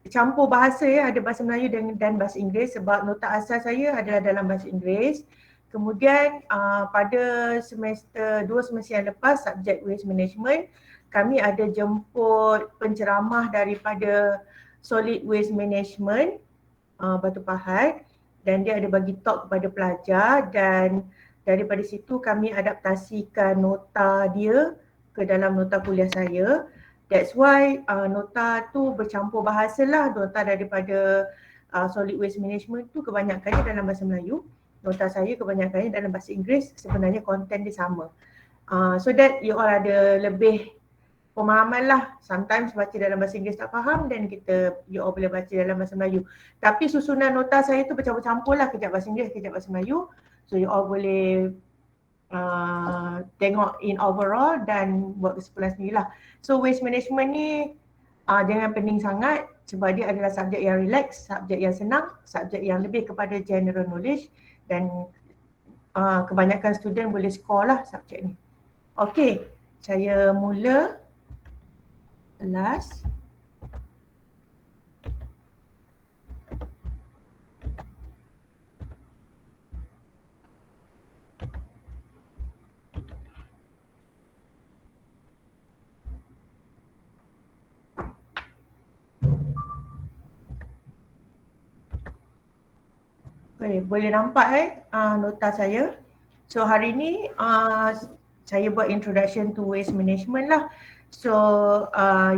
campur bahasa ya, ada bahasa Melayu dan bahasa Inggeris sebab nota asal saya adalah dalam bahasa Inggeris. Kemudian pada dua semester yang lepas, subjek waste management, kami ada jemput penceramah daripada solid waste management Batu Pahat, dan dia ada bagi talk kepada pelajar, dan daripada situ kami adaptasikan nota dia ke dalam nota kuliah saya. That's why nota tu bercampur bahasa lah. Nota daripada solid waste management tu kebanyakannya dalam bahasa Melayu. Nota saya kebanyakannya dalam bahasa Inggeris. Sebenarnya konten dia sama. So that you all ada lebih pemahaman lah. Sometimes baca dalam bahasa Inggeris tak faham dan you all boleh baca dalam bahasa Melayu. Tapi susunan nota saya tu bercampur-campur lah. Kejap bahasa Inggeris, kejap bahasa Melayu. So you all boleh tengok in overall dan buat kesimpulan sendirilah. So waste management ni jangan pening sangat sebab dia adalah subjek yang relax, subjek yang senang, subjek yang lebih kepada general knowledge dan kebanyakan student boleh score lah subjek ni. Okay, saya mula kelas. Boleh nampak nota saya. So hari ni saya buat introduction to waste management lah. So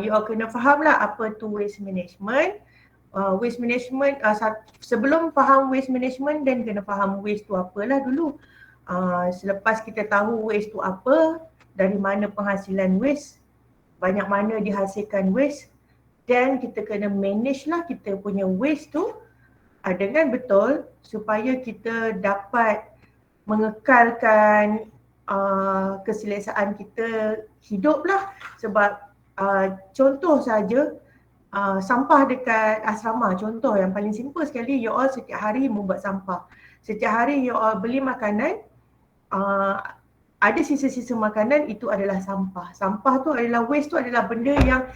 you all kena faham lah apa tu waste management. Waste management, sebelum faham waste management dan kena faham waste tu apalah dulu. Selepas kita tahu waste tu apa, dari mana penghasilan waste, banyak mana dihasilkan waste, dan kita kena manage lah kita punya waste tu dengan betul supaya kita dapat mengekalkan keselesaan kita hidup lah. Sebab contoh saja sampah dekat asrama, contoh yang paling simple sekali, you all setiap hari membuat sampah. Setiap hari you all beli makanan, ada sisa-sisa makanan, itu adalah sampah. Sampah tu adalah waste, tu adalah benda yang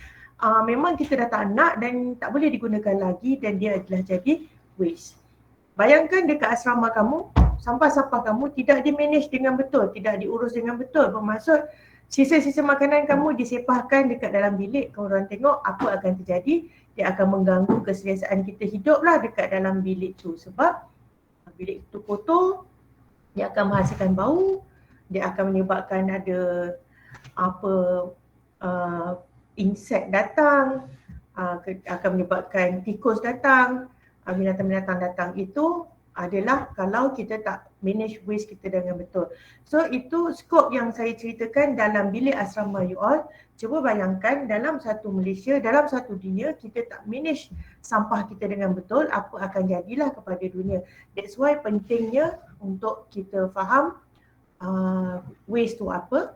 memang kita dah tak nak dan tak boleh digunakan lagi dan dia adalah jadi waste. Bayangkan dekat asrama kamu, sampah-sampah kamu tidak di-manage dengan betul, tidak diurus dengan betul. Bermaksud sisa-sisa makanan kamu disepahkan dekat dalam bilik, korang tengok apa akan terjadi. Dia akan mengganggu keselesaan kita hidup lah dekat dalam bilik tu. Sebab bilik tu kotor, dia akan menghasilkan bau, dia akan menyebabkan ada insek datang, akan menyebabkan tikus datang, binatang-binatang datang. Itu adalah kalau kita tak manage waste kita dengan betul. So itu skop yang saya ceritakan dalam bilik asrama you all. Cuba bayangkan dalam satu Malaysia, dalam satu dunia, kita tak manage sampah kita dengan betul, apa akan jadilah kepada dunia. That's why pentingnya untuk kita faham waste tu apa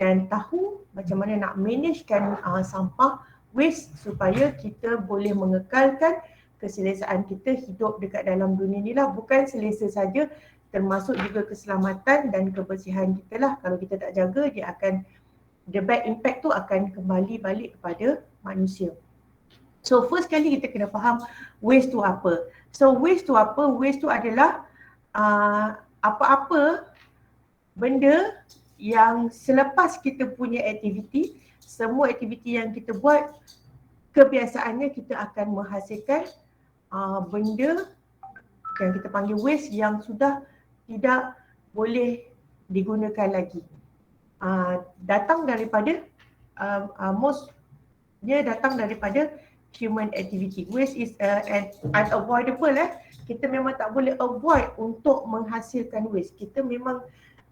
dan tahu macam mana nak managekan sampah waste supaya kita boleh mengekalkan keselesaan kita hidup dekat dalam dunia ni lah. Bukan selesa saja, termasuk juga keselamatan dan kebersihan kita lah. Kalau kita tak jaga, the bad impact tu akan kembali balik kepada manusia. So first kali kita kena faham waste tu apa. So waste tu apa? Waste tu adalah apa-apa benda yang selepas kita punya aktiviti, semua aktiviti yang kita buat, kebiasaannya kita akan menghasilkan benda yang kita panggil waste yang sudah tidak boleh digunakan lagi. Datang daripada dia datang daripada human activity. Waste is unavoidable. Kita memang tak boleh avoid untuk menghasilkan waste. Kita memang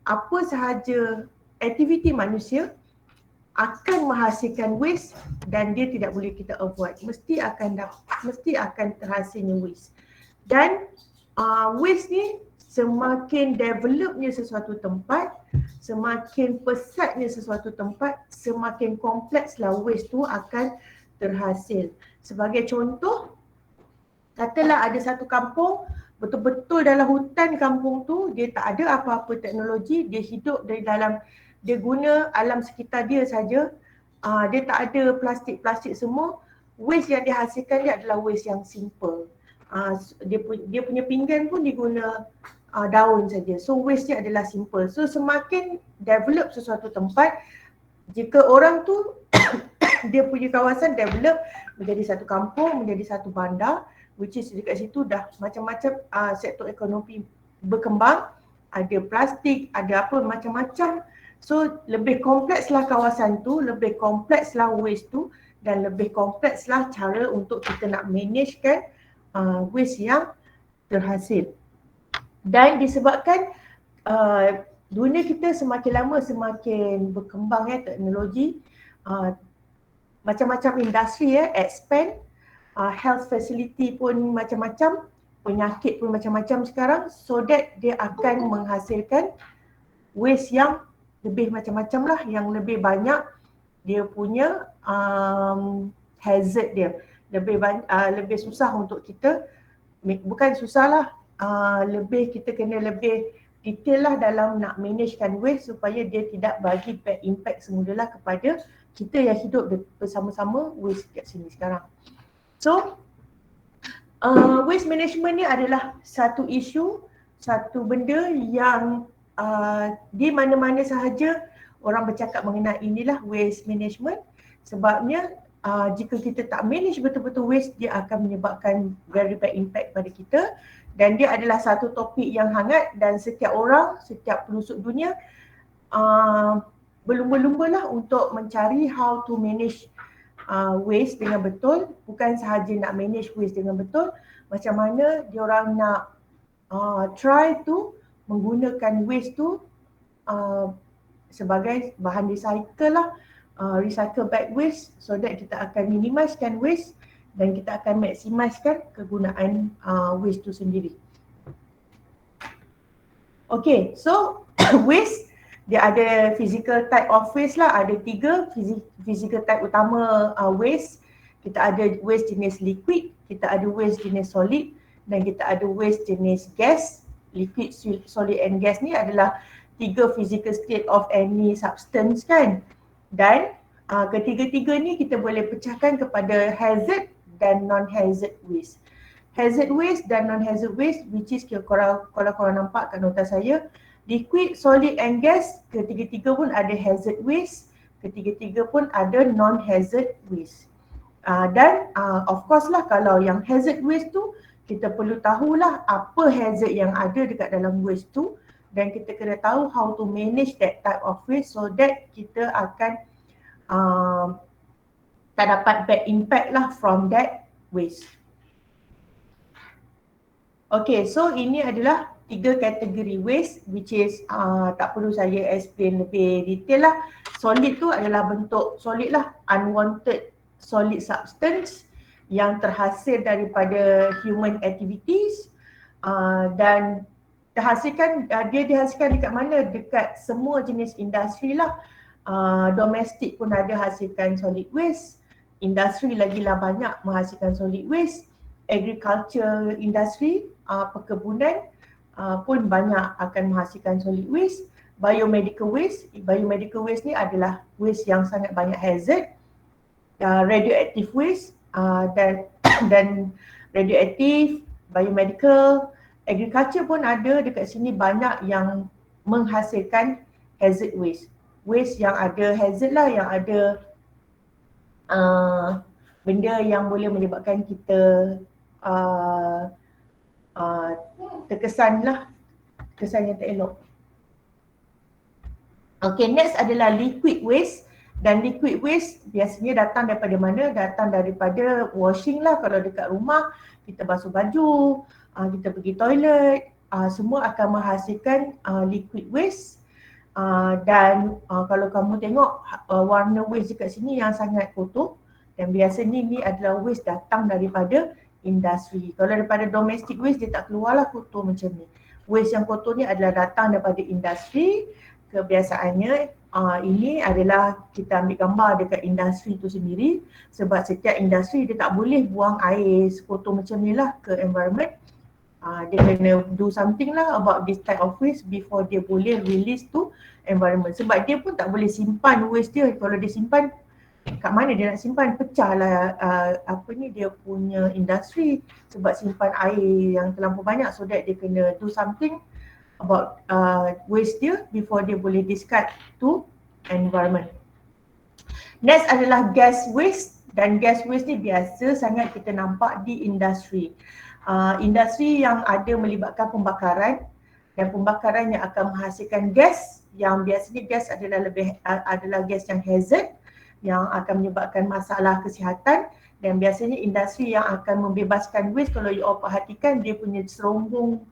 apa sahaja aktiviti manusia akan menghasilkan waste dan dia tidak boleh kita avoid. Mesti akan terhasilnya waste. Dan waste ni semakin developnya sesuatu tempat, semakin pesatnya sesuatu tempat, semakin komplekslah waste tu akan terhasil. Sebagai contoh, katalah ada satu kampung, betul-betul dalam hutan kampung tu, dia tak ada apa-apa teknologi, dia hidup dari dalam, dia guna alam sekitar dia saja, dia tak ada plastik-plastik semua. waste yang dihasilkan dia adalah waste yang simple. Dia punya pinggan pun diguna daun saja. So waste dia adalah simple. So semakin develop sesuatu tempat, jika orang tu dia punya kawasan develop menjadi satu kampung, menjadi satu bandar, which is dekat situ dah macam-macam sektor ekonomi berkembang, ada plastik, ada apa macam-macam. So lebih komplekslah kawasan tu, lebih komplekslah waste tu, dan lebih komplekslah cara untuk kita nak managekan waste yang terhasil. Dan disebabkan dunia kita semakin lama semakin berkembang teknologi, macam-macam industri expand, health facility pun macam-macam, penyakit pun macam-macam sekarang, so that dia akan menghasilkan waste yang lebih macam-macam lah, yang lebih banyak dia punya hazard dia, lebih susah untuk kita, bukan susah lah, lebih kita kena lebih detail lah dalam nak managekan waste supaya dia tidak bagi bad impact semula lah kepada kita yang hidup bersama-sama waste kat sini sekarang. So waste management ni adalah satu isu, satu benda yang di mana-mana sahaja orang bercakap mengenai inilah waste management. Sebabnya jika kita tak manage betul-betul waste, dia akan menyebabkan very bad impact pada kita, dan dia adalah satu topik yang hangat dan setiap orang, setiap pelosok dunia berlumba-lumba lah untuk mencari how to manage waste dengan betul. Bukan sahaja nak manage waste dengan betul, macam mana diorang nak try to menggunakan waste tu sebagai bahan recycle lah, recycle back waste, so that kita akan minimizekan waste dan kita akan maksimiskan kegunaan waste tu sendiri. Okay, so waste dia ada physical type of waste lah, ada 3 physical type utama waste. Kita ada waste jenis liquid, kita ada waste jenis solid, dan kita ada waste jenis gas. Liquid, solid and gas ni adalah 3 physical state of any substance kan. Dan ketiga-tiga ni kita boleh pecahkan kepada hazard dan non-hazard waste. Hazard waste dan non-hazard waste, which is kalau korang nampak kat nota saya, liquid, solid and gas, ketiga-tiga pun ada hazard waste, ketiga-tiga pun ada non-hazard waste. Dan of course lah, kalau yang hazard waste tu, kita perlu tahulah apa hazard yang ada dekat dalam waste tu, dan kita kena tahu how to manage that type of waste so that kita akan tak dapat bad impact lah from that waste. Okay, so ini adalah 3 kategori waste, which is tak perlu saya explain lebih detail lah. Solid tu adalah bentuk solid lah, unwanted solid substance yang terhasil daripada human activities, dan dia dihasilkan dekat mana? Dekat semua jenis industri lah. Domestik pun ada hasilkan solid waste, industri lagilah banyak menghasilkan solid waste, agriculture industry, perkebunan pun banyak akan menghasilkan solid waste. Biomedical waste ni adalah waste yang sangat banyak hazard. Radioactive waste, dan radioaktif, biomedical, agriculture pun ada dekat sini, banyak yang menghasilkan hazard waste. Waste yang ada hazard lah, yang ada benda yang boleh menyebabkan kita terkesan lah, kesan yang tak elok. Okay, next adalah liquid waste. Dan liquid waste biasanya datang daripada mana? Datang daripada washing lah. Kalau dekat rumah, kita basuh baju, kita pergi toilet, semua akan menghasilkan liquid waste. Dan kalau kamu tengok warna waste dekat sini yang sangat kotor, dan biasanya ni adalah waste datang daripada industri. Kalau daripada domestic waste, dia tak keluarlah kotor macam ni. Waste yang kotor ni adalah datang daripada industri. Kebiasaannya ini adalah kita ambil gambar dekat industri tu sendiri, sebab setiap industri dia tak boleh buang air kotor macam ni lah ke environment. Dia kena do something lah about this type of waste before dia boleh release to environment. Sebab dia pun tak boleh simpan waste dia. Kalau dia simpan, kat mana dia nak simpan, pecahlah dia punya industri sebab simpan air yang terlampau banyak, so that dia kena do something about waste dia before dia boleh discard to environment. Next adalah gas waste, dan gas waste ni biasa sangat kita nampak di industri. Industri yang ada melibatkan pembakaran, dan pembakaran yang akan menghasilkan gas yang biasanya gas adalah gas yang hazard, yang akan menyebabkan masalah kesihatan, dan biasanya industri yang akan membebaskan waste, kalau you all perhatikan dia punya serombong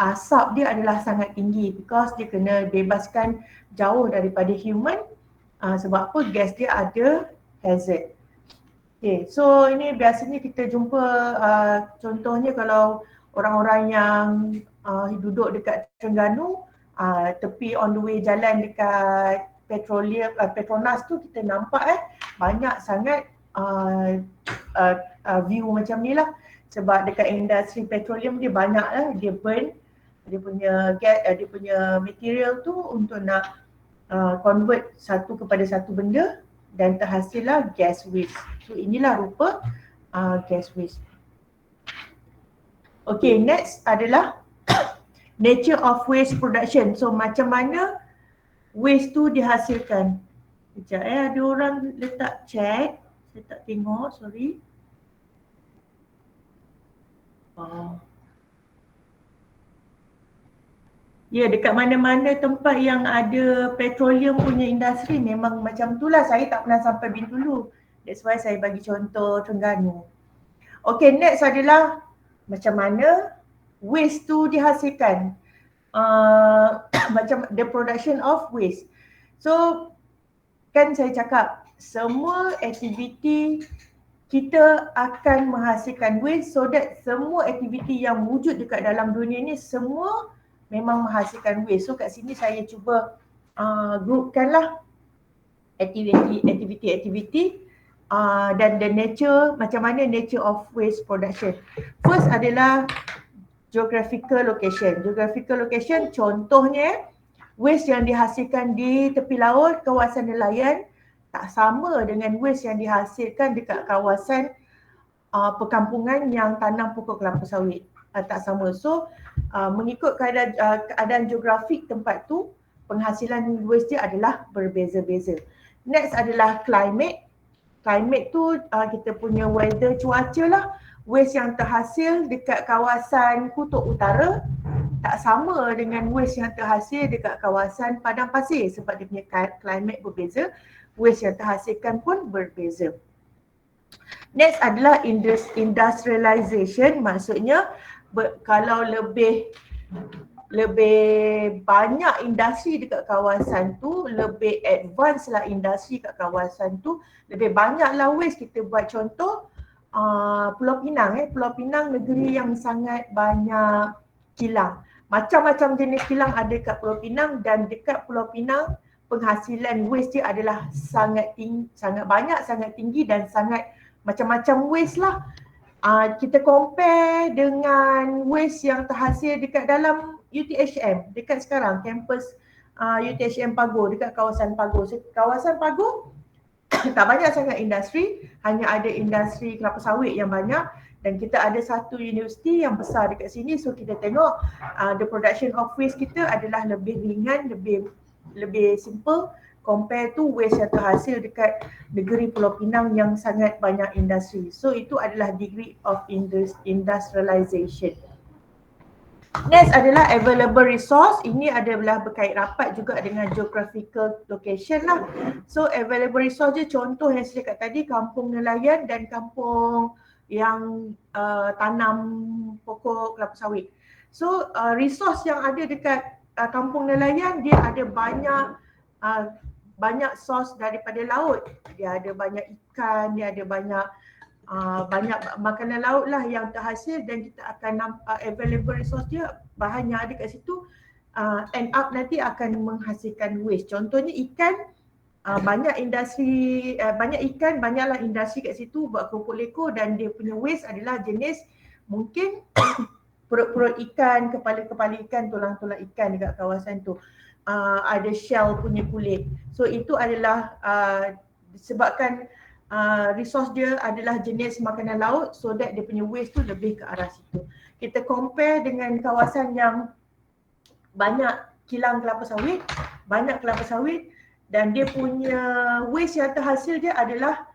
asap dia adalah sangat tinggi because dia kena bebaskan jauh daripada human, sebab apa, gas dia ada hazard. Okay, so ini biasanya kita jumpa contohnya kalau orang-orang yang duduk dekat Terengganu, tepi on the way jalan dekat Petronas tu, kita nampak banyak sangat view macam ni lah, sebab dekat industri petroleum dia banyak dia burn dia punya gas, dia punya material tu untuk nak convert satu kepada satu benda, dan terhasillah gas waste. So inilah rupa gas waste. Okay, next adalah nature of waste production. So macam mana waste tu dihasilkan. Sekejap ada orang letak chat, saya tak tengok, sorry. Ya, dekat mana-mana tempat yang ada petroleum punya industri memang macam itulah. Saya tak pernah sampai Bintulu. That's why saya bagi contoh Terengganu. Okay, next adalah macam mana waste tu dihasilkan. Macam the production of waste. So, kan saya cakap semua aktiviti kita akan menghasilkan waste, so that semua aktiviti yang wujud dekat dalam dunia ni semua memang menghasilkan waste. So kat sini saya cuba groupkanlah aktiviti dan the nature, macam mana nature of waste production. First adalah geographical location. Geographical location contohnya waste yang dihasilkan di tepi laut, kawasan nelayan, tak sama dengan waste yang dihasilkan dekat kawasan perkampungan yang tanam pokok kelapa sawit. Tak sama. So mengikut keadaan geografik tempat tu, penghasilan waste dia adalah berbeza-beza. Next adalah climate. Climate tu kita punya weather, cuaca lah. Waste yang terhasil dekat kawasan Kutub Utara tak sama dengan waste yang terhasil dekat kawasan padang pasir, sebab dia punya climate berbeza, waste yang terhasilkan pun berbeza. Next adalah industrialization, maksudnya kalau lebih banyak industri dekat kawasan tu, lebih advance lah industri kat kawasan tu, lebih banyaklah waste. Kita buat contoh Pulau Pinang. Pulau Pinang negeri yang sangat banyak kilang. Macam-macam jenis kilang ada kat Pulau Pinang, dan dekat Pulau Pinang penghasilan waste dia adalah sangat banyak, sangat tinggi, dan sangat macam-macam waste lah. Kita compare dengan waste yang terhasil dekat dalam UTHM, dekat sekarang kampus UTHM Pagoh, dekat kawasan Pagoh. Kawasan Pagoh tak banyak sangat industri, hanya ada industri kelapa sawit yang banyak, dan kita ada satu universiti yang besar dekat sini. So kita tengok the production of waste kita adalah lebih ringan, lebih simple compare to waste yang terhasil dekat negeri Pulau Pinang yang sangat banyak industri. So itu adalah degree of industrialization. Next adalah available resource. Ini adalah berkait rapat juga dengan geographical location lah. So available resource je, contoh yang saya cakap tadi, kampung nelayan dan kampung yang tanam pokok kelapa sawit. So resource yang ada dekat kampung nelayan, dia ada banyak source daripada laut. Dia ada banyak ikan, dia ada banyak makanan laut lah yang terhasil, dan kita akan nampak available resource dia, bahan yang ada kat situ end up nanti akan menghasilkan waste. Contohnya ikan, banyak industri, banyaklah industri kat situ buat kerupuk leko, dan dia punya waste adalah jenis mungkin perut-perut ikan, kepala-kepala ikan, tulang-tulang ikan dekat kawasan tu. Ada shell punya kulit. So itu adalah disebabkan resource dia adalah jenis makanan laut, so that dia punya waste tu lebih ke arah situ. Kita compare dengan kawasan yang banyak kilang kelapa sawit, banyak kelapa sawit dan dia punya waste yang terhasil dia adalah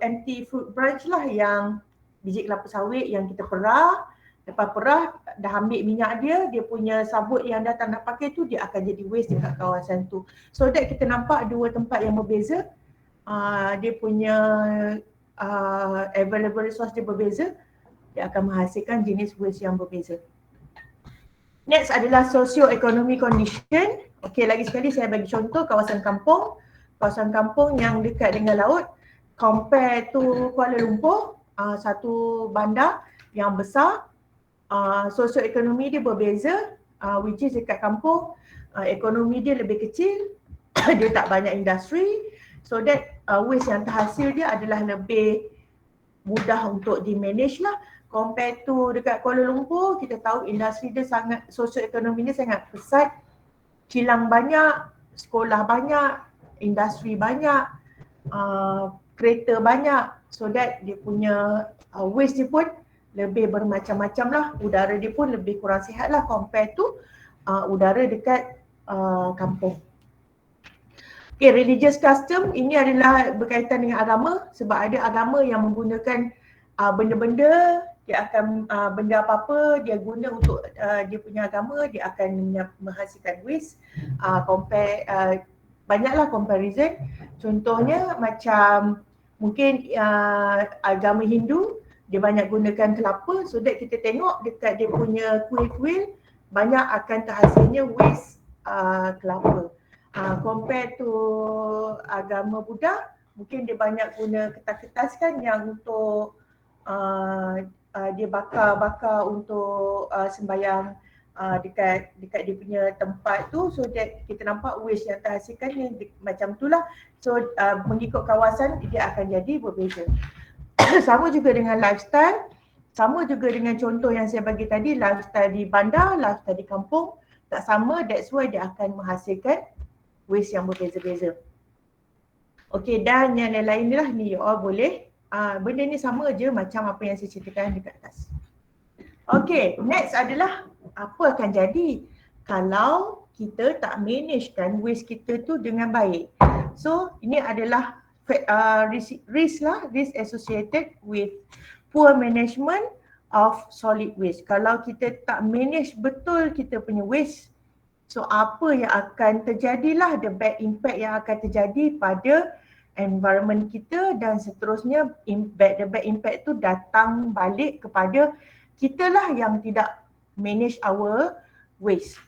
empty fruit branch lah, yang biji kelapa sawit yang kita perah. Lepas perah, dah ambil minyak dia, dia punya sabut yang dah tak nak pakai tu, dia akan jadi waste dekat kawasan tu. So that kita nampak dua tempat yang berbeza, dia punya available resource dia berbeza, dia akan menghasilkan jenis waste yang berbeza. Next adalah socio-economic condition. Okey, lagi sekali saya bagi contoh kawasan kampung. Kawasan kampung yang dekat dengan laut, compare to Kuala Lumpur, satu bandar yang besar, socio-ekonomi dia berbeza, which is dekat kampung, ekonomi dia lebih kecil, dia tak banyak industri, so that waste yang terhasil dia adalah lebih mudah untuk di-manage lah. Compare to dekat Kuala Lumpur, kita tahu industri dia sangat, socio-ekonomi dia sangat pesat, kilang banyak, sekolah banyak, industri banyak, kereta banyak, so that dia punya waste dia pun lebih bermacam-macam lah. Udara dia pun lebih kurang sihat lah compare to udara dekat kampung. Okay, religious custom ini adalah berkaitan dengan agama, sebab ada agama yang menggunakan benda-benda, dia akan benda apa-apa dia guna untuk dia punya agama, dia akan menghasilkan waste. Banyaklah comparison. Contohnya macam mungkin agama Hindu, dia banyak gunakan kelapa, so that kita tengok dekat dia punya kuil-kuil banyak akan terhasilnya waste kelapa. Compare to agama Buddha, mungkin dia banyak guna kertas-kertas kan yang untuk dia bakar untuk sembahyang dekat dia punya tempat tu, so that kita nampak waste yang terhasilkan yang macam itulah. So mengikut kawasan dia akan jadi berbeza. Sama juga dengan lifestyle, sama juga dengan contoh yang saya bagi tadi, lifestyle di bandar, lifestyle di kampung tak sama, that's why dia akan menghasilkan waste yang berbeza-beza. Okey, dan yang lain-lain ni lah, ni you all boleh benda ni sama je macam apa yang saya ceritakan dekat atas. Okey, next adalah apa akan jadi kalau kita tak managekan waste kita tu dengan baik. So ini adalah risk associated with poor management of solid waste. Kalau kita tak manage betul kita punya waste, so apa yang akan terjadilah, the bad impact yang akan terjadi pada environment kita, dan seterusnya the bad impact tu datang balik kepada kita lah yang tidak manage our waste.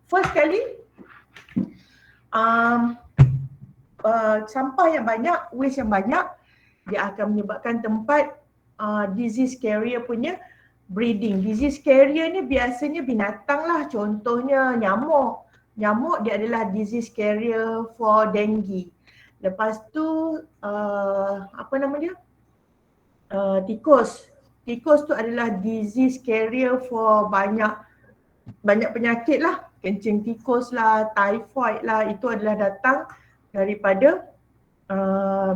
First kali, sampah yang banyak, waste yang banyak, dia akan menyebabkan tempat disease carrier punya breeding. Disease carrier ni biasanya binatang lah, contohnya nyamuk. Nyamuk dia adalah disease carrier for dengue. Lepas tu tikus. Tikus tu adalah disease carrier for banyak penyakit lah. Kencing tikus lah, typhoid lah, itu adalah datang daripada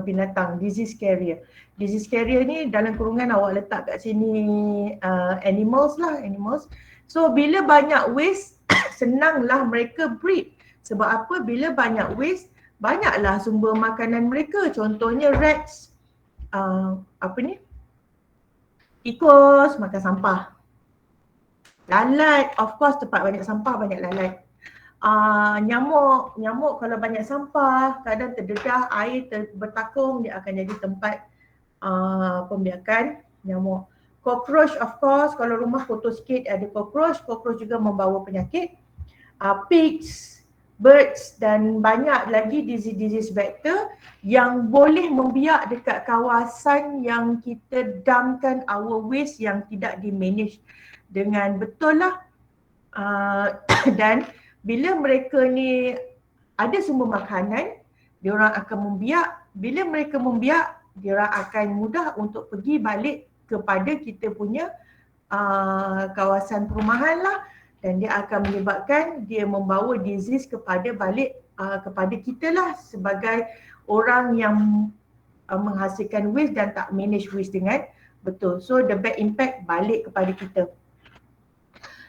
binatang, disease carrier. Disease carrier ni dalam kurungan awak letak kat sini animals. So bila banyak waste, senanglah mereka breed. Sebab apa? Bila banyak waste, banyaklah sumber makanan mereka. Contohnya rats, tikus makan sampah. Lalat, of course tempat banyak sampah banyak lalat. Nyamuk kalau banyak sampah, kadang terdedah, air bertakung, dia akan jadi tempat pembiakan nyamuk. Cockroach, of course, kalau rumah kotor sikit ada cockroach juga membawa penyakit. Pigs, birds dan banyak lagi disease vector yang boleh membiak dekat kawasan yang kita dumpkan our waste yang tidak di-manage dengan betul lah. Dan bila mereka ni ada sumber makanan, diorang akan membiak. Bila mereka membiak, diorang akan mudah untuk pergi balik kepada kita punya kawasan perumahan lah, dan dia akan menyebabkan dia membawa disease kepada balik kepada kita lah sebagai orang yang menghasilkan waste dan tak manage waste dengan betul. So the bad impact balik kepada kita.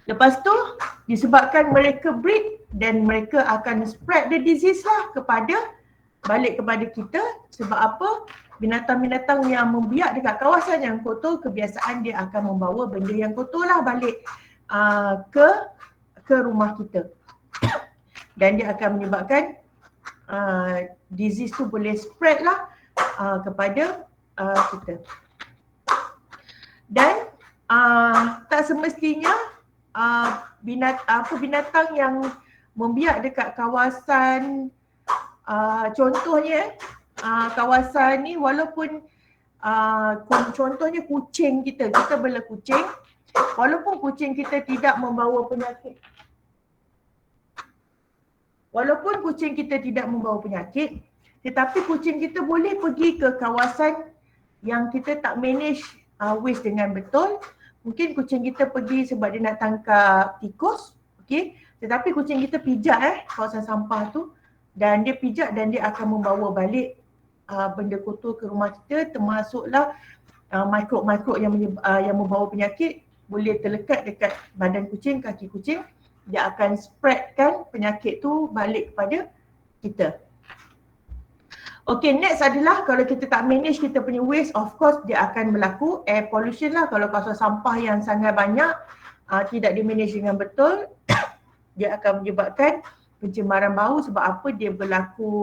Lepas tu disebabkan mereka breed dan mereka akan spread the disease lah balik kepada kita. Sebab apa? Binatang-binatang yang membiak dekat kawasan yang kotor, kebiasaan dia akan membawa benda yang kotor lah balik ke rumah kita. Dan dia akan menyebabkan disease tu boleh spread lah kepada kita. Dan tak semestinya binatang yang membiak dekat kawasan contohnya kawasan ni walaupun contohnya kucing kita bela kucing, walaupun kucing kita tidak membawa penyakit, tetapi kucing kita boleh pergi ke kawasan yang kita tak manage waste dengan betul. Mungkin kucing kita pergi sebab dia nak tangkap tikus, okey. Tetapi kucing kita pijak kawasan sampah tu, dan dia pijak dan dia akan membawa balik benda kotor ke rumah kita, termasuklah mikrob-mikrob yang membawa penyakit boleh terlekat dekat badan kucing, kaki kucing. Dia akan spreadkan penyakit tu balik kepada kita. Okay, next adalah kalau kita tak manage kita punya waste, of course dia akan berlaku air pollution lah. Kalau kawasan sampah yang sangat banyak tidak di-manage dengan betul, dia akan menyebabkan pencemaran bau. Sebab apa? Dia berlaku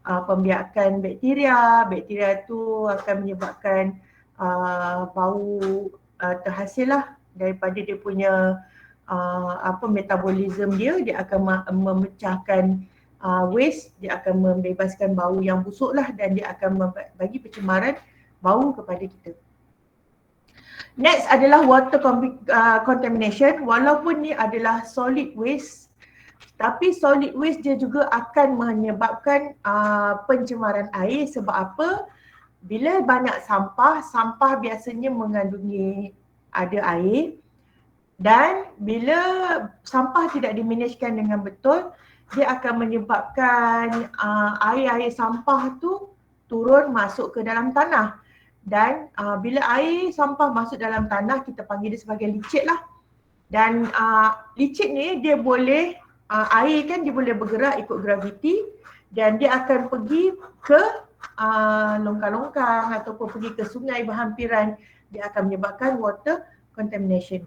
pembiakan bakteria. Bakteria tu akan menyebabkan bau terhasil lah daripada dia punya metabolism dia akan memecahkan waste, dia akan membebaskan bau yang busuk lah, dan dia akan bagi pencemaran bau kepada kita. Next adalah water contamination. Walaupun ni adalah solid waste, tapi solid waste dia juga akan menyebabkan pencemaran air. Sebab apa? Bila banyak sampah biasanya mengandungi ada air, dan bila sampah tidak dimanagekan dengan betul, dia akan menyebabkan air-air sampah tu turun masuk ke dalam tanah. Dan bila air sampah masuk dalam tanah, kita panggil dia sebagai licit lah. Dan licit ni dia boleh, air kan dia boleh bergerak ikut graviti, dan dia akan pergi ke longkang-longkang ataupun pergi ke sungai berhampiran. Dia akan menyebabkan water contamination.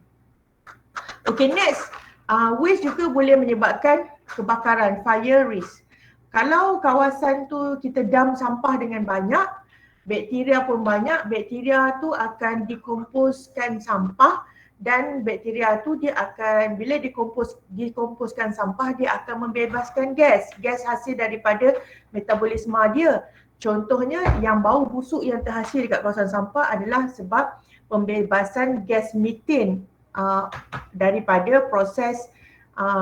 Okay, next. Waste juga boleh menyebabkan kebakaran, fire risk. Kalau kawasan tu kita dump sampah dengan banyak, bakteria pun banyak, bakteria tu akan dekomposkan sampah, dan bakteria tu dia akan, bila dekomposkan sampah, dia akan membebaskan gas hasil daripada metabolisme dia. Contohnya yang bau busuk yang terhasil dekat kawasan sampah adalah sebab pembebasan gas methane daripada proses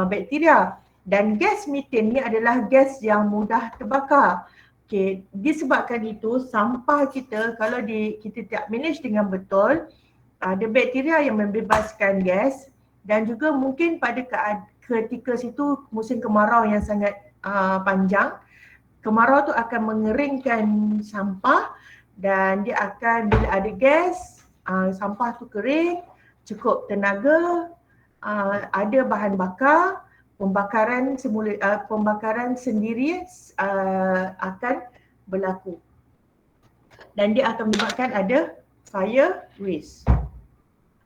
bakteria. Dan gas methane ni adalah gas yang mudah terbakar. Okay, disebabkan itu sampah kita kalau kita tak manage dengan betul, ada bakteria yang membebaskan gas, dan juga mungkin pada ketika situ musim kemarau yang sangat panjang, kemarau tu akan mengeringkan sampah, dan dia akan, bila ada gas, sampah tu kering, cukup tenaga, ada bahan bakar, pembakaran sendiri akan berlaku, dan dia akan menyebabkan ada fire risk.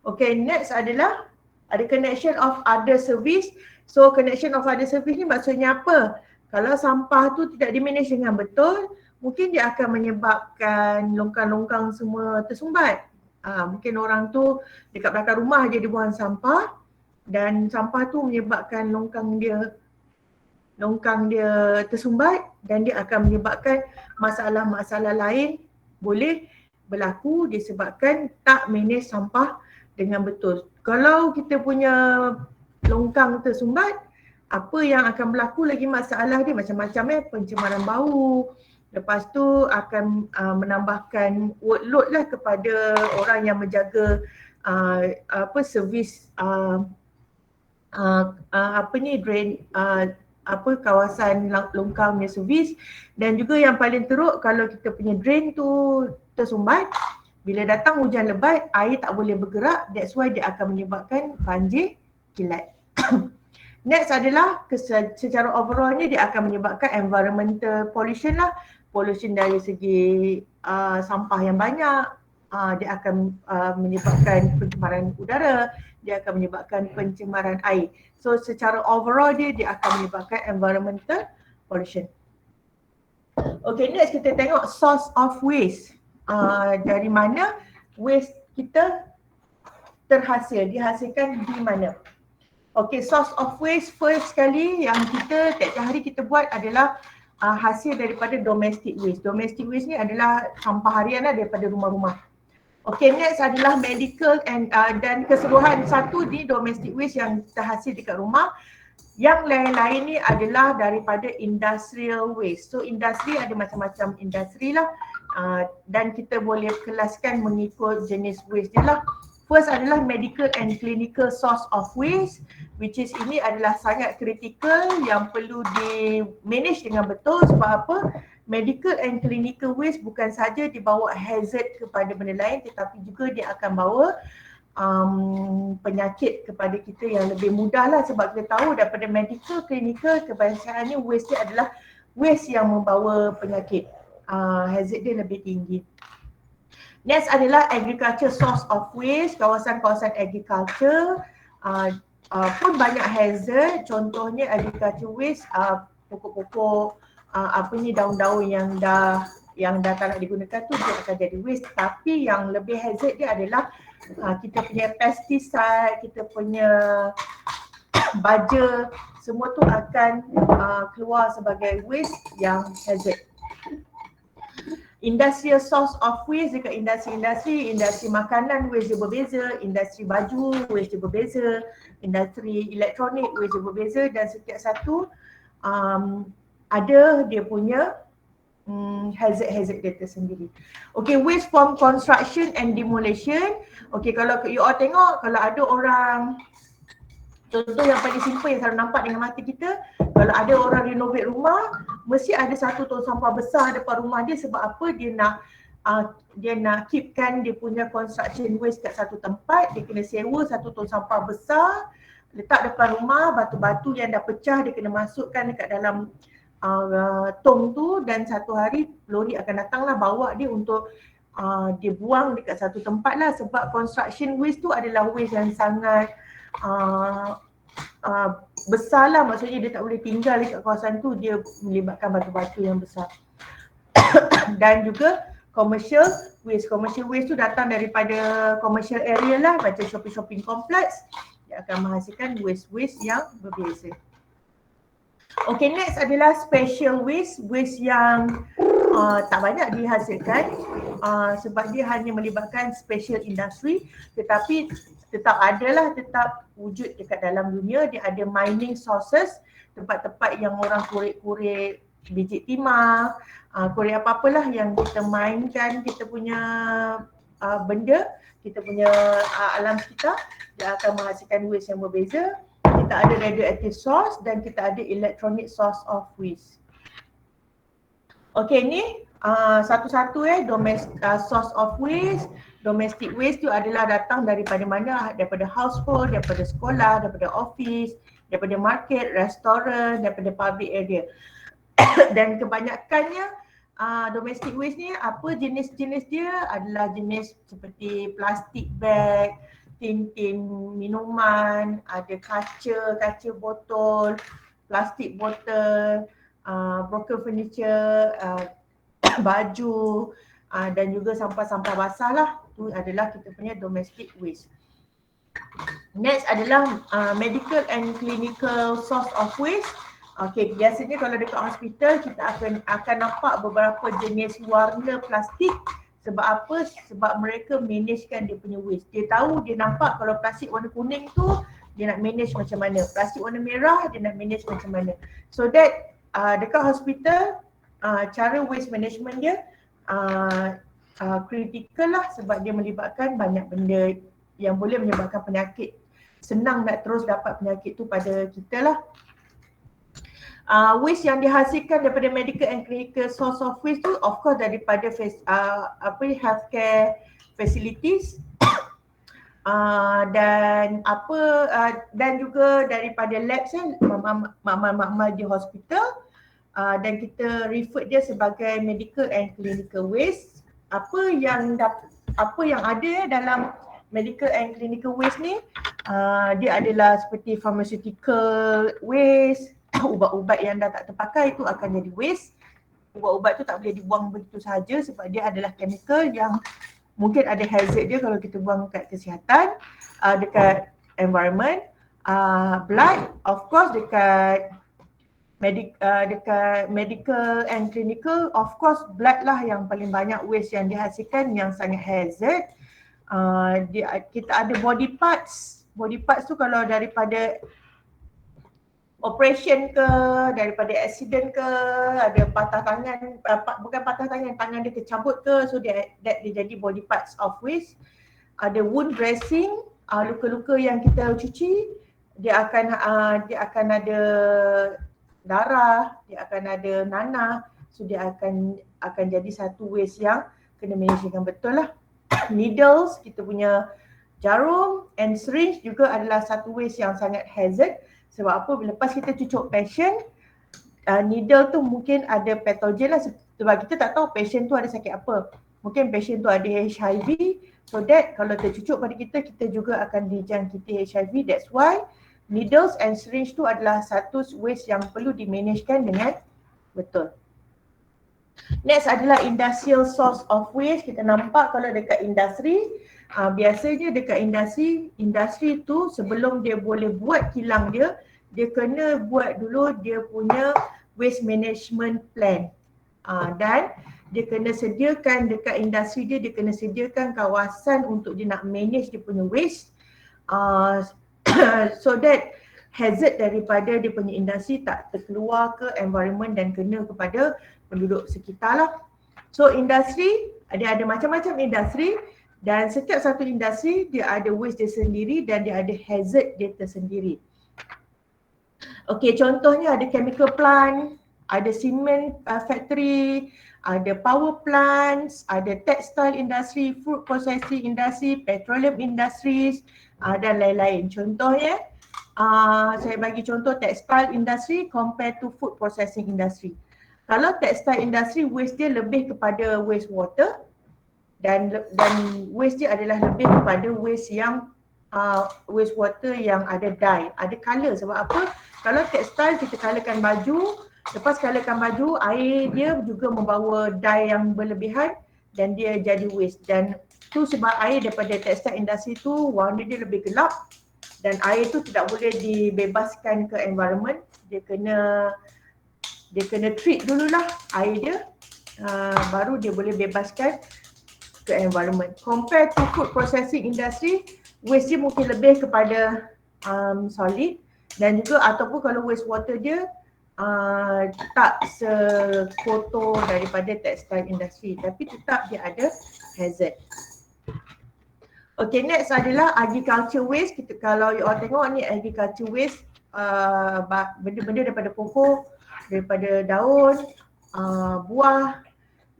Okay, next adalah ada connection of other service. So connection of other service ni maksudnya apa? Kalau sampah tu tidak di-manage dengan betul, mungkin dia akan menyebabkan longkang-longkang semua tersumbat. Mungkin orang tu dekat belakang rumah je dia buang sampah, dan sampah tu menyebabkan longkang dia tersumbat, dan dia akan menyebabkan masalah-masalah lain boleh berlaku disebabkan tak manage sampah dengan betul. Kalau kita punya longkang tersumbat, apa yang akan berlaku lagi masalah dia macam-macam pencemaran bau. Lepas tu akan menambahkan workload lah kepada orang yang menjaga servis drain kawasan longkang punya servis. Dan juga yang paling teruk, kalau kita punya drain tu tersumbat, bila datang hujan lebat, air tak boleh bergerak, that's why dia akan menyebabkan banjir kilat. Next adalah secara overallnya dia akan menyebabkan environmental pollution lah. Pollution dari segi sampah yang banyak, dia akan menyebabkan pencemaran udara, dia akan menyebabkan pencemaran air. So secara overall dia akan menyebabkan environmental pollution. Okay, next kita tengok source of waste. Dari mana waste kita dihasilkan di mana. Okay, source of waste first sekali yang kita tiap-tiap hari kita buat adalah hasil daripada domestic waste. Domestic waste ni adalah sampah harian lah daripada rumah-rumah. Okay, next adalah medical dan keseluruhan satu di domestic waste yang terhasil dekat rumah. Yang lain-lain ni adalah daripada industrial waste. So industri ada macam-macam industri lah, dan kita boleh kelaskan mengikut jenis waste dia lah. First adalah medical and clinical source of waste, which is ini adalah sangat kritikal yang perlu di manage dengan betul. Sebab apa? Medical and clinical waste bukan saja dibawa hazard kepada benda lain, tetapi juga dia akan bawa penyakit kepada kita yang lebih mudah lah. Sebab kita tahu daripada medical, clinical, kebanyakannya waste dia adalah waste yang membawa penyakit, hazard dia lebih tinggi. Next adalah agriculture source of waste. Kawasan-kawasan agriculture pun banyak hazard. Contohnya agriculture waste, pokok-pokok, daun-daun yang dah tak nak digunakan tu dia akan jadi waste. Tapi yang lebih hazard dia adalah kita punya pesticide, kita punya baja, semua tu akan keluar sebagai waste yang hazard. Industrial source of waste dekat industri makanan waste dia berbeza, industri baju waste dia berbeza, industri elektronik waste dia berbeza, dan setiap satu ada dia punya hazard dia tersendiri. Okay, waste from construction and demolition. Okay, kalau you all tengok, kalau ada orang, contoh yang paling simple yang selalu nampak dengan mata kita, kalau ada orang renovate rumah, mesti ada satu tong sampah besar depan rumah dia. Sebab apa? Dia nak keepkan dia punya construction waste kat satu tempat. Dia kena sewa satu tong sampah besar, letak depan rumah. Batu-batu yang dah pecah dia kena masukkan dekat dalam tong tu, dan satu hari lori akan datang lah bawa dia untuk dia buang dekat satu tempat lah. Sebab construction waste tu adalah waste yang sangat besar lah, maksudnya dia tak boleh tinggal dekat kawasan tu, dia melibatkan batu-batu yang besar. Dan juga commercial waste tu datang daripada commercial area lah, macam shopping complex, dia akan menghasilkan waste yang berbeza. Okay, next adalah special waste yang tak banyak dihasilkan sebab dia hanya melibatkan special industry, tetapi tetap wujud dekat dalam dunia. Dia ada mining sources, tempat-tempat yang orang korek-korek biji timah, korek apa-apalah yang kita mainkan kita punya benda, kita punya alam sekitar, dia akan menghasilkan waste yang berbeza. Kita ada radioactive source dan kita ada electronic source of waste. Okay, ni satu-satu source of waste. Domestic waste tu adalah datang daripada mana? Daripada household, daripada sekolah, daripada office, daripada market, restoran, daripada public area. Dan kebanyakannya domestic waste ni, apa jenis-jenis dia adalah jenis seperti plastik bag, tin-tin minuman, ada kaca botol, plastik botol, broken furniture, baju, dan juga sampah-sampah basah lah. Itu adalah kita punya domestic waste. Next adalah medical and clinical source of waste. Okay, biasanya kalau dekat hospital kita akan nampak beberapa jenis warna plastik. Sebab apa? Sebab mereka managekan dia punya waste. Dia tahu, dia nampak kalau plastik warna kuning tu dia nak manage macam mana. Plastik warna merah dia nak manage macam mana. So that dekat hospital cara waste management dia kritikal lah, sebab dia melibatkan banyak benda yang boleh menyebabkan penyakit. Senang nak terus dapat penyakit tu pada kita lah. waste yang dihasilkan daripada medical and clinical source of waste tu of course daripada healthcare facilities dan juga daripada labs makmal di hospital, dan kita refer dia sebagai medical and clinical waste. Apa yang ada dalam medical and clinical waste ni, dia adalah seperti pharmaceutical waste, ubat-ubat yang dah tak terpakai itu akan jadi waste. Ubat-ubat tu tak boleh dibuang begitu sahaja sebab dia adalah chemical yang mungkin ada hazard dia kalau kita buang dekat kesihatan, dekat environment. Blood of course dekat medical and clinical, of course blood lah yang paling banyak waste yang dihasilkan yang sangat hazard. Kita ada body parts tu kalau daripada operation ke, daripada accident ke, ada patah tangan, bukan patah tangan, tangan dia tercabut ke, so dia jadi body parts of waste. Ada wound dressing, luka-luka yang kita cuci, dia akan ada darah, dia akan ada nanah, so dia akan jadi satu waste yang kena manage dengan betul lah. Needles, kita punya jarum and syringe juga adalah satu waste yang sangat hazard. Sebab apa? Lepas kita cucuk patient, needle tu mungkin ada pathogen lah, sebab kita tak tahu patient tu ada sakit apa. Mungkin patient tu ada HIV, so that kalau tercucuk pada kita juga akan dijangkiti HIV. That's why needles and syringe tu adalah satu waste yang perlu dimanagekan dengan betul. Next adalah industrial source of waste. Kita nampak kalau dekat industri, biasanya dekat industri tu sebelum dia boleh buat kilang dia kena buat dulu dia punya waste management plan. Dan dia kena sediakan dekat industri dia kena sediakan kawasan untuk dia nak manage dia punya waste, so that hazard daripada dia punya industri tak terkeluar ke environment dan kena kepada penduduk sekitar lah. So industri, dia ada macam-macam industri dan setiap satu industri dia ada waste dia sendiri dan dia ada hazard dia tersendiri. Okey, contohnya ada chemical plant, ada cement factory, ada power plants, ada textile industry, food processing industry, petroleum industries, dan lain-lain. Contohnya, saya bagi contoh textile industry compared to food processing industry. Kalau textile industry, waste dia lebih kepada waste water dan waste dia adalah lebih kepada waste yang waste water yang ada dye, ada colour. Sebab apa? Kalau textile kita colourkan baju, lepas colourkan baju, air dia juga membawa dye yang berlebihan dan dia jadi waste. Dan tu sebab air daripada textile industry tu warna dia lebih gelap dan air tu tidak boleh dibebaskan ke environment. Dia kena treat dululah air dia, baru dia boleh bebaskan ke environment. Compare to food processing industry, waste dia mungkin lebih kepada solid dan juga ataupun kalau waste water dia tak sekotor daripada textile industry, tapi tetap dia ada hazard. Okay, next adalah agriculture waste. Kalau you all tengok ni agriculture waste, benda-benda daripada pokok, daripada daun, buah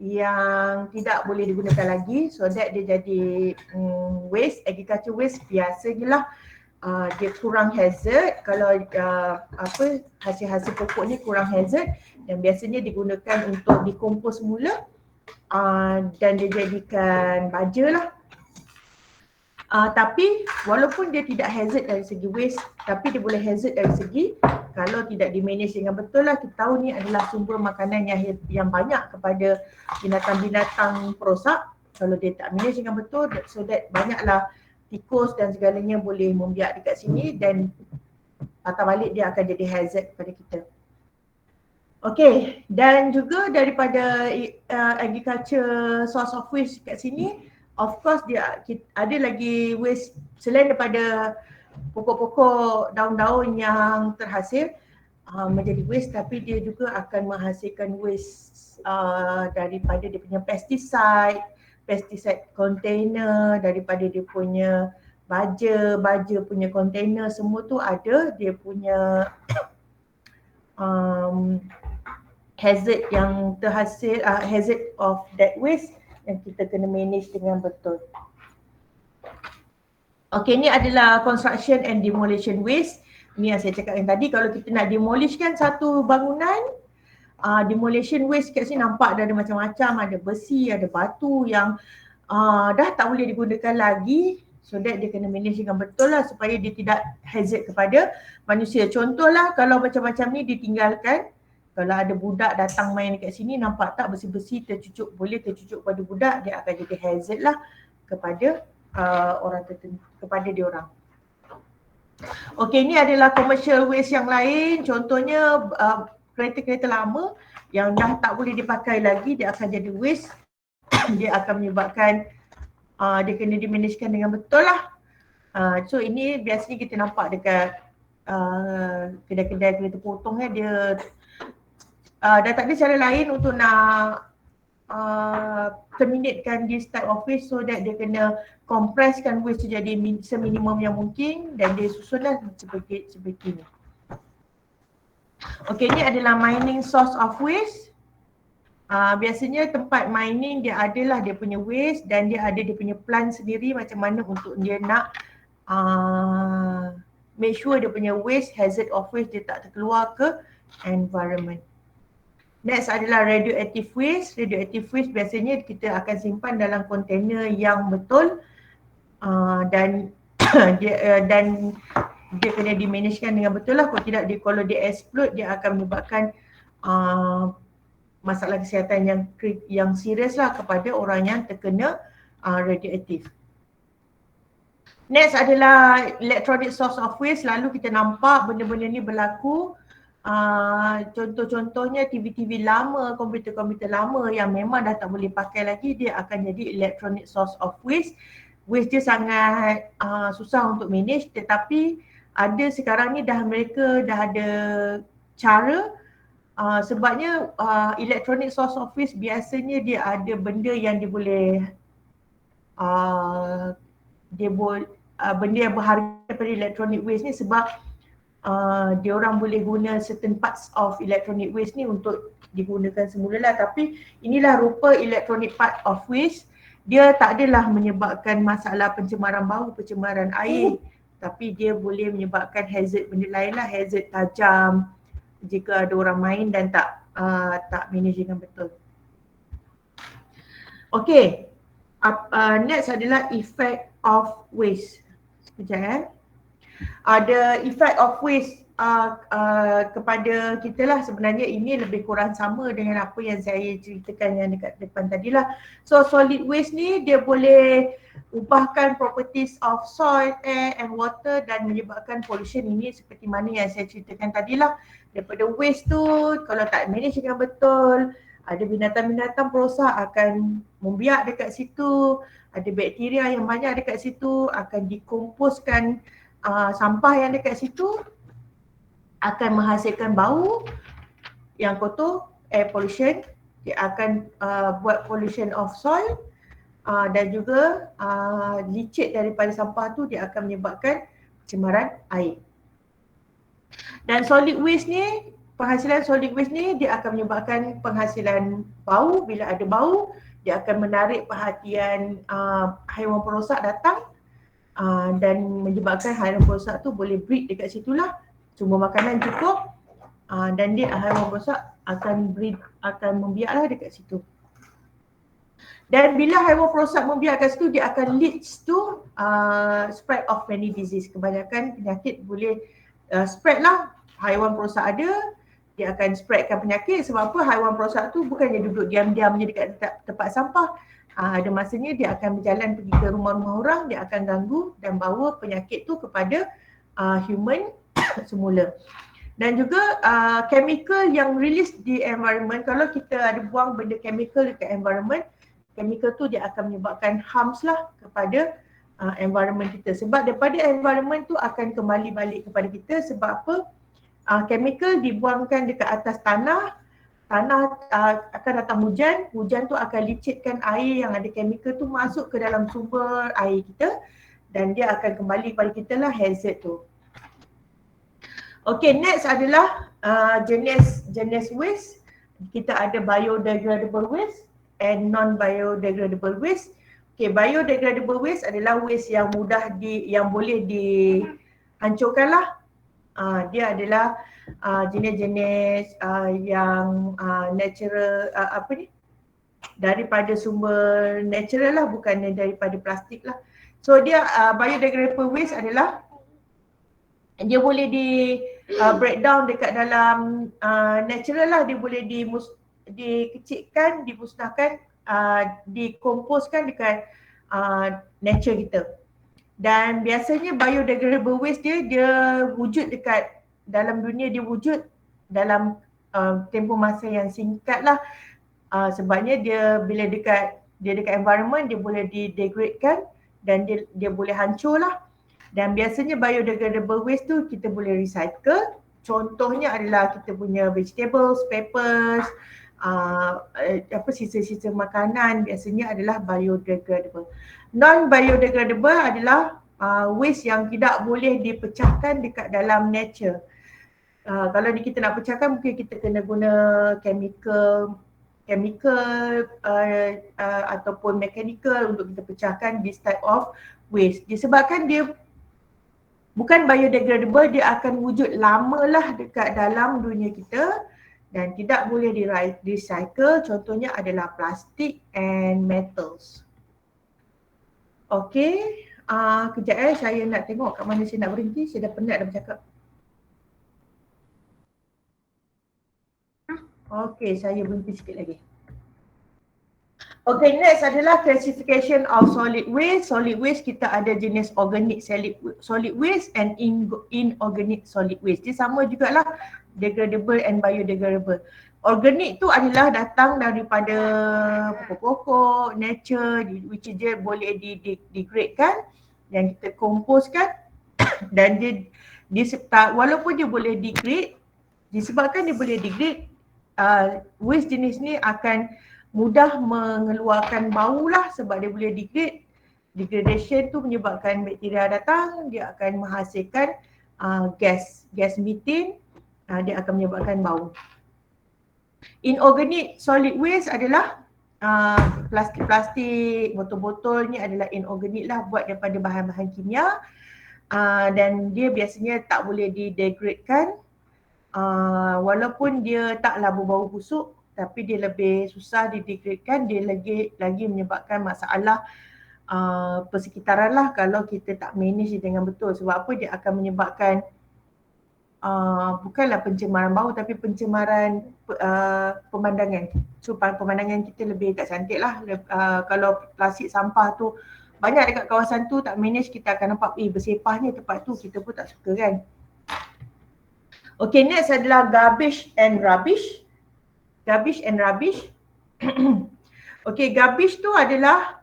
yang tidak boleh digunakan lagi, so that dia jadi waste. Agriculture waste biasanya lah dia kurang hazard. Kalau hasil-hasil pokok ni kurang hazard dan biasanya digunakan untuk dikompos semula, dan dia jadikan baja lah. Tapi walaupun dia tidak hazard dari segi waste, tapi dia boleh hazard dari segi kalau tidak di-manage dengan betul lah. Kita tahu ni adalah sumber makanan yang banyak kepada binatang-binatang perosak. Kalau dia tak manage dengan betul, so that banyaklah tikus dan segalanya boleh membiak dekat sini dan patah balik dia akan jadi hazard kepada kita. Okay, dan juga daripada agriculture source of waste kat sini, of course dia ada lagi waste selain daripada pokok-pokok, daun-daun yang terhasil menjadi waste, tapi dia juga akan menghasilkan waste daripada dia punya pesticide container, daripada dia punya baja punya container, semua tu ada dia punya hazard yang terhasil, hazard of that waste yang kita kena manage dengan betul. Okay, ni adalah construction and demolition waste. Ni yang saya cakapkan tadi, kalau kita nak demolishkan satu bangunan, demolition waste kat sini nampak dah ada macam-macam, ada besi, ada batu yang dah tak boleh digunakan lagi. So that dia kena manage dengan betul lah supaya dia tidak hazard kepada manusia. Contohlah kalau macam-macam ni ditinggalkan, kalau ada budak datang main dekat sini, nampak tak besi-besi tercucuk, boleh tercucuk pada budak, dia akan jadi hazard lah kepada orang tertentu, kepada dia orang. Okey, ni adalah commercial waste yang lain. Contohnya kereta-kereta lama yang dah tak boleh dipakai lagi, dia akan jadi waste. Dia akan menyebabkan dia kena dimanagekan dengan betul lah. So ini biasanya kita nampak dekat kedai-kedai kereta potong dia dah tak ada cara lain untuk nak terminatekan this type of waste, so that dia kena compresskan waste tu jadi seminimum yang mungkin dan dia susunlah seperti ni. Okay, ni adalah mining source of waste. Biasanya tempat mining dia adalah dia punya waste dan dia ada dia punya plan sendiri macam mana untuk dia nak make sure dia punya waste, hazard of waste dia tak terkeluar ke environment. Next adalah radioactive waste. Radioactive waste biasanya kita akan simpan dalam kontainer yang betul dan dia kena dimanagekan dengan betul lah. Kalau tidak, kalau dia explode, dia akan menyebabkan masalah kesihatan yang serius lah kepada orang yang terkena radioaktif. Next adalah electronic source of waste. Lalu kita nampak benda-benda ni berlaku. Contoh-contohnya TV-TV lama, komputer-komputer lama yang memang dah tak boleh pakai lagi, dia akan jadi electronic source of waste. Waste dia sangat susah untuk manage, tetapi ada sekarang ni mereka dah ada cara. Sebabnya electronic source of waste biasanya dia ada benda yang dia boleh benda yang berharga daripada electronic waste ni, sebab dia orang boleh guna certain parts of electronic waste ni untuk digunakan semula lah. Tapi inilah rupa electronic part of waste. Dia tak adalah menyebabkan masalah pencemaran bau, pencemaran air, tapi dia boleh menyebabkan hazard benda lain lah, hazard tajam jika ada orang main dan tak manage dengan betul. Okay, next adalah effect of waste. Sekejap ada effect of waste kepada kita lah. Sebenarnya ini lebih kurang sama dengan apa yang saya ceritakan yang dekat depan tadi lah. So solid waste ni dia boleh ubahkan properties of soil, air and water dan menyebabkan pollution. Ini seperti mana yang saya ceritakan tadi lah. Daripada waste tu kalau tak manage dengan betul, ada binatang-binatang perosak akan membiak dekat situ, ada bakteria yang banyak dekat situ, akan dikomposkan sampah yang dekat situ, akan menghasilkan bau yang kotor, air pollution, dia akan buat pollution of soil dan juga licit daripada sampah tu dia akan menyebabkan pencemaran air. Dan solid waste ni, penghasilan solid waste ni dia akan menyebabkan penghasilan bau. Bila ada bau, dia akan menarik perhatian haiwan perosak datang dan menyebabkan haiwan perosak tu boleh breed dekat situlah. Sumber makanan cukup dan dia haiwan perosak akan breed, akan membiaklah dekat situ. Dan bila haiwan perosak membiak kat situ, dia akan leads to spread of many disease. Kebanyakan penyakit boleh spread lah. Haiwan perosak ada, dia akan spreadkan penyakit. Sebab apa? Haiwan perosak tu bukannya duduk diam-diam je dekat tempat sampah. Ada masanya dia akan berjalan pergi ke rumah-rumah orang, dia akan ganggu dan bawa penyakit tu kepada human semula. Dan juga chemical yang release di environment, kalau kita ada buang benda chemical dekat environment, chemical tu dia akan menyebabkan harms lah kepada environment kita. Sebab daripada environment tu akan kembali balik kepada kita. Sebab apa? Chemical dibuangkan dekat atas tanah, akan datang hujan, hujan tu akan licitkan air yang ada chemical tu masuk ke dalam sumber air kita dan dia akan kembali kepada kita lah hazard tu. Okay, next adalah jenis waste. Kita ada biodegradable waste and non-biodegradable waste. Okay, biodegradable waste adalah waste yang yang boleh dihancurkan lah. Dia adalah jenis-jenis yang natural, daripada sumber natural lah, bukannya daripada plastik lah. So dia biodegradable waste adalah dia boleh breakdown dekat dalam natural lah, dia boleh dikecilkan, dimusnahkan, dikomposkan dekat nature kita. Dan biasanya biodegradable waste dia wujud dekat dalam dunia, dia wujud dalam tempoh masa yang singkat lah. Sebabnya bila dekat environment, dia boleh didegradekan dan dia boleh hancur lah. Dan biasanya biodegradable waste tu kita boleh recycle. Contohnya adalah kita punya vegetables, papers, sisa-sisa makanan biasanya adalah biodegradable. Non-biodegradable adalah waste yang tidak boleh dipecahkan dekat dalam nature. Kalau kita nak pecahkan, mungkin kita kena guna chemical ataupun mechanical untuk kita pecahkan this type of waste. Disebabkan dia bukan biodegradable, dia akan wujud lama lah dekat dalam dunia kita dan tidak boleh di-recycle. Contohnya adalah plastik and metals. Okay, kejap saya nak tengok kat mana saya nak berhenti. Saya dah penat dah bercakap. Okay, saya berhenti sikit lagi. Okay, next adalah classification of solid waste. Solid waste kita ada jenis organic solid waste and inorganic solid waste. Dia sama jugalah, degradable and biodegradable. Organic tu adalah datang daripada pokok-pokok, nature, which dia boleh didegradekan dan kita komposkan dan dia walaupun dia boleh degrade, disebabkan dia boleh degrade, waste jenis ni akan mudah mengeluarkan bau lah sebab dia boleh degrade. Degradation tu menyebabkan bakteria datang, dia akan menghasilkan gas methane, dia akan menyebabkan bau. Inorganic solid waste adalah plastik-plastik, botol-botol ni adalah inorganic lah, buat daripada bahan-bahan kimia, dan dia biasanya tak boleh didegradekan, walaupun dia taklah berbau busuk, tapi dia lebih susah didegradekan, dia lagi menyebabkan masalah persekitaran lah kalau kita tak manage dengan betul. Sebab apa? Dia akan menyebabkan bukanlah pencemaran bau tapi pencemaran pemandangan. So pemandangan kita lebih tak cantik lah. Kalau plastik sampah tu banyak dekat kawasan tu, tak manage, kita akan nampak bersepahnya tempat tu, kita pun tak suka kan. Okay, next adalah garbage and rubbish. Garbage and rubbish. Okay, garbage tu adalah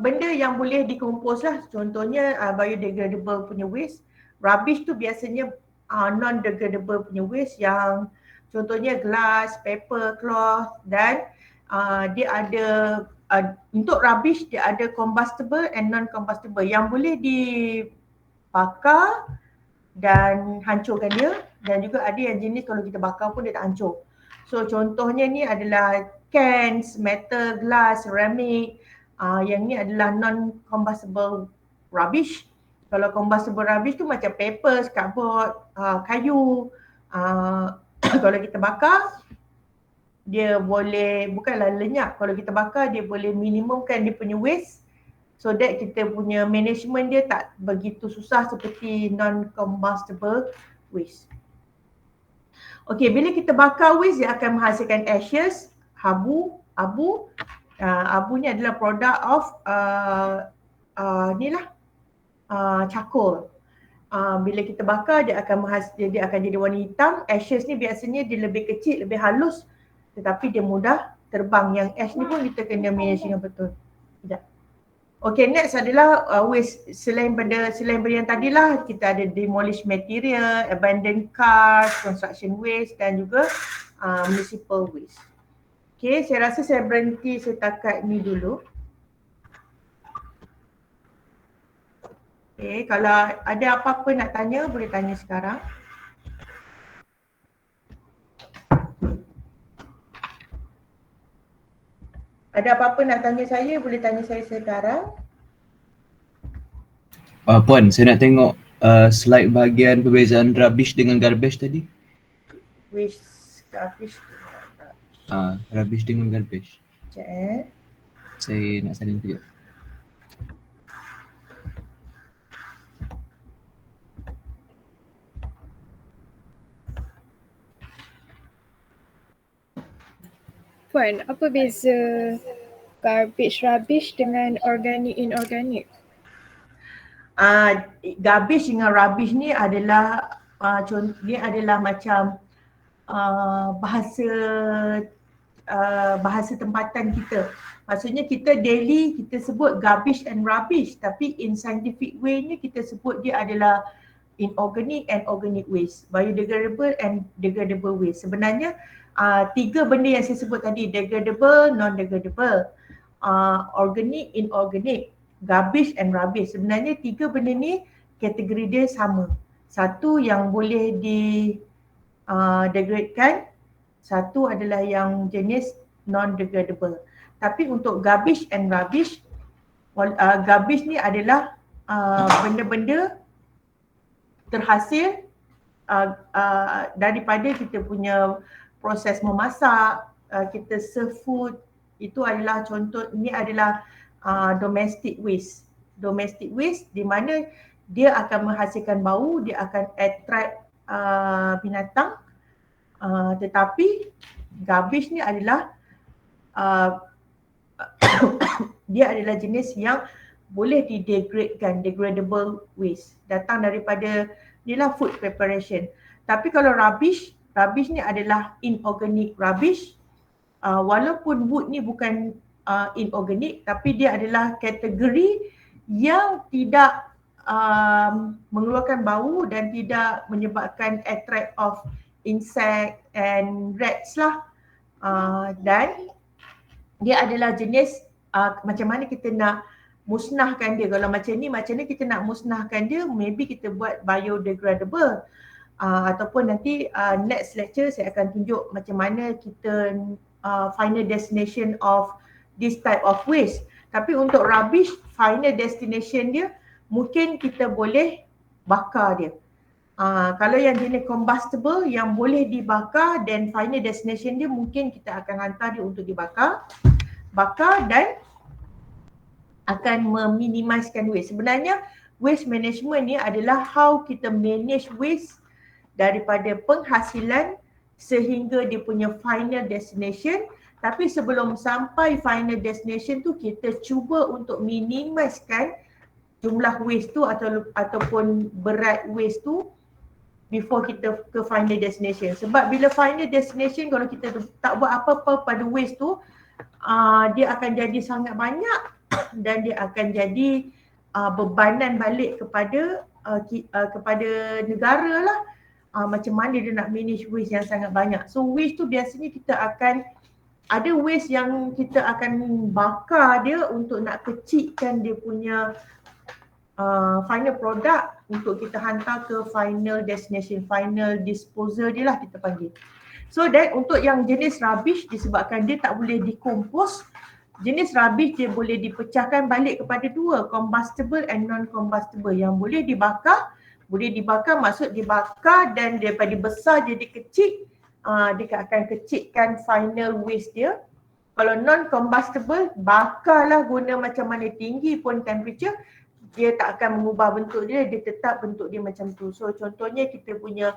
benda yang boleh dikompos lah. Contohnya biodegradable punya waste. Rubbish tu biasanya non-degradable punya waste, yang contohnya glass, paper, cloth, dan dia ada untuk rubbish dia ada combustible and non-combustible yang boleh dibakar dan hancurkan dia, dan juga ada yang jenis kalau kita bakar pun dia tak hancur. So contohnya ni adalah cans, metal, glass, ceramic. Yang ni adalah non-combustible rubbish. Kalau combustible rubbish tu macam papers, cardboard, kayu. Kalau kita bakar, dia boleh, bukanlah lenyap, kalau kita bakar dia boleh minimumkan dia punya waste, so that kita punya management dia tak begitu susah seperti non-combustible waste. Okay, bila kita bakar waste, dia akan menghasilkan ashes, abu. Abu ni adalah product of charcoal. Bila kita bakar, dia akan jadi warna hitam. Ashes ni biasanya dia lebih kecil, lebih halus, tetapi dia mudah terbang. Yang ash ni pun kita kena manage dengan betul. Sekejap. Okay, next adalah waste. Selain benda yang tadi lah, kita ada demolished material, abandoned cars, construction waste dan juga municipal waste. Okay, saya rasa saya berhenti setakat ni dulu. Okay, kalau ada apa-apa nak tanya boleh tanya sekarang. Ada apa-apa nak tanya saya boleh tanya saya sekarang. Puan, saya nak tengok slide bahagian perbezaan rubbish dengan garbage tadi. Wish garbage. Rubbish dengan garbage. Sekejap Saya nak salin kejap. Puan, apa beza garbage rubbish dengan organic inorganic? Garbage dengan rubbish ni adalah dia adalah macam bahasa tempatan kita. Maksudnya kita daily kita sebut garbage and rubbish, tapi in scientific way ni kita sebut dia adalah inorganic and organic waste, biodegradable and degradable waste. Sebenarnya tiga benda yang saya sebut tadi, degradable, non-degradable, organic, inorganic, garbage and rubbish. Sebenarnya tiga benda ni kategori dia sama. Satu yang boleh degradekan, satu adalah yang jenis non-degradable. Tapi untuk garbage and rubbish, garbage ni adalah benda-benda terhasil daripada kita punya proses memasak, kita serve food, itu adalah contoh, ini adalah domestic waste. Domestic waste di mana dia akan menghasilkan bau, dia akan attract binatang, tetapi garbage ni adalah dia adalah jenis yang boleh didegradekan, degradable waste, datang daripada inilah food preparation. Tapi kalau rubbish ni adalah inorganic rubbish, walaupun wood ni bukan inorganic, tapi dia adalah kategori yang tidak mengeluarkan bau dan tidak menyebabkan attract of insect and rats lah, dan dia adalah jenis macam mana kita nak musnahkan dia. Kalau macam ni kita nak musnahkan dia, maybe kita buat biodegradable, ataupun nanti next lecture saya akan tunjuk macam mana kita final destination of this type of waste. Tapi untuk rubbish, final destination dia mungkin kita boleh bakar dia. Kalau yang jenis combustible yang boleh dibakar, dan final destination dia mungkin kita akan hantar dia untuk bakar dan akan meminimaliskan waste. Sebenarnya waste management ni adalah how kita manage waste daripada penghasilan sehingga dia punya final destination. Tapi sebelum sampai final destination tu, kita cuba untuk minimaliskan jumlah waste tu ataupun berat waste tu before kita ke final destination. Sebab bila final destination, kalau kita tak buat apa-apa pada waste tu, dia akan jadi sangat banyak dan dia akan jadi bebanan balik kepada negara lah, macam mana dia nak manage waste yang sangat banyak. So waste tu biasanya kita akan ada waste yang kita akan bakar dia untuk nak kecilkan dia punya final product untuk kita hantar ke final destination, final disposal dia lah kita panggil. So that untuk yang jenis rubbish, disebabkan dia tak boleh decompose, jenis rubbish dia boleh dipecahkan balik kepada dua, combustible and non-combustible. Yang boleh dibakar maksud dibakar dan daripada besar jadi kecil, dia akan kecilkan final waste dia. Kalau non-combustible, bakarlah guna macam mana tinggi pun temperature, dia tak akan mengubah bentuk dia tetap bentuk dia macam tu. So contohnya kita punya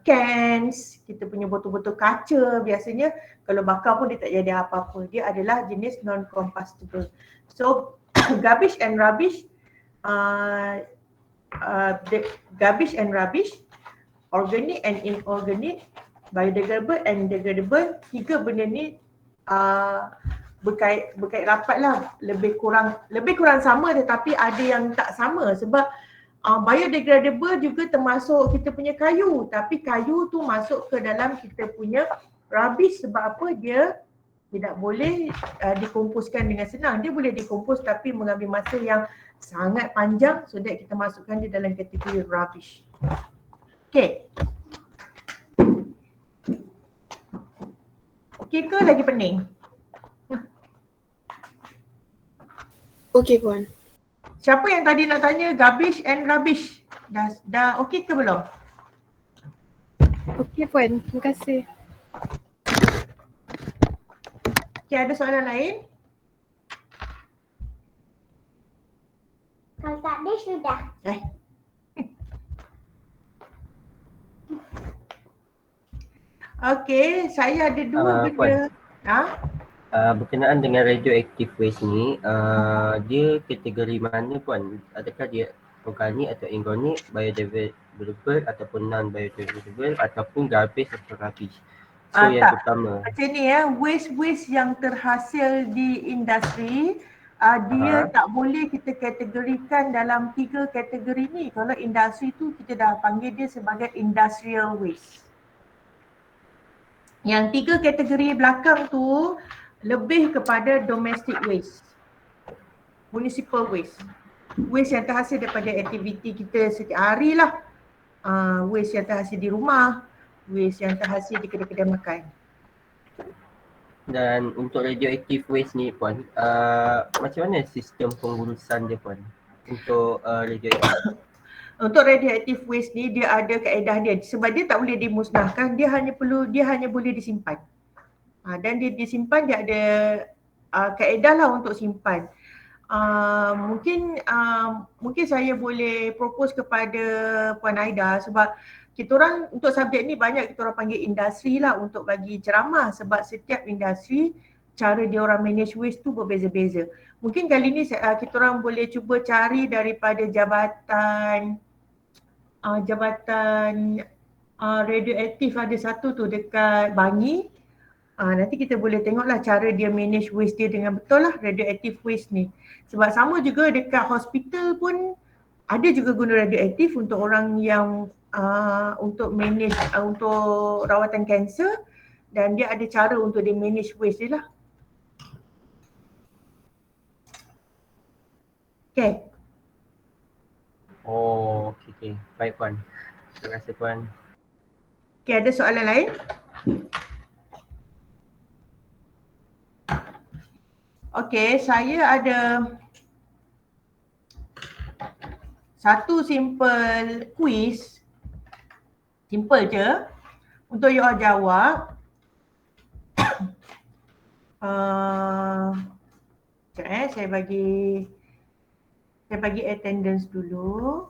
cans, kita punya botol-botol kaca, biasanya kalau bakar pun dia tak jadi apa-apa. Dia adalah jenis non-combustible. So garbage and rubbish, organic and inorganic, biodegradable and degradable, tiga benda ni berkait rapat lah, lebih kurang sama, tetapi ada yang tak sama. Sebab biodegradable juga termasuk kita punya kayu, tapi kayu tu masuk ke dalam kita punya rubbish. Sebab apa? Dia Tidak boleh dikomposkan dengan senang. Dia boleh dikompos tapi mengambil masa yang sangat panjang so that kita masukkan dia dalam kategori rubbish. Okay. Okay ke lagi pening? Okey Puan. Siapa yang tadi nak tanya garbage and rubbish? Dah okey ke belum? Okey Puan, terima kasih. Okay, ada soalan lain? Kalau tak ada sudah. Okay, saya ada dua benda. Berkenaan dengan radioactive waste ni, dia kategori mana Puan? Adakah dia organik atau inorganik, biodegradable ataupun non-biodegradable ataupun garbage atau rubbish? So yang Tak. pertama, Macam ni waste yang terhasil di industri, dia tak boleh kita kategorikan dalam 3 kategori ni. Kalau industri tu kita dah panggil dia sebagai industrial waste. Yang 3 kategori belakang tu lebih kepada domestic waste, municipal waste, waste yang terhasil daripada aktiviti kita setiap hari lah, waste yang terhasil di rumah, waste yang terhasil di kedai-kedai makan. dan untuk radioactive waste ni Puan, macam mana sistem pengurusan dia Puan untuk radioactive? Untuk radioactive waste ni dia ada kaedah dia sebab dia tak boleh dimusnahkan, dia hanya boleh disimpan. Dan dia disimpan, dia ada kaedah lah untuk simpan. Mungkin saya boleh propose kepada Puan Aida sebab kita orang untuk subjek ni banyak kita orang panggil industri lah untuk bagi ceramah sebab setiap industri cara dia orang manage waste tu berbeza-beza. Mungkin kali ni kita orang boleh cuba cari daripada jabatan radioaktif ada satu tu dekat Bangi. Nanti kita boleh tengoklah cara dia manage waste dia dengan betul lah, radioactive waste ni. Sebab sama juga dekat hospital pun ada juga guna radioaktif untuk orang yang untuk manage untuk rawatan kanser, dan dia ada cara untuk dia manage waste dia lah. Okay. Oh, okey. Baik Puan. Terima kasih Puan. Okay, ada soalan lain? Okay, saya ada satu simple quiz, simple je untuk you all jawab. Sekejap saya bagi attendance dulu.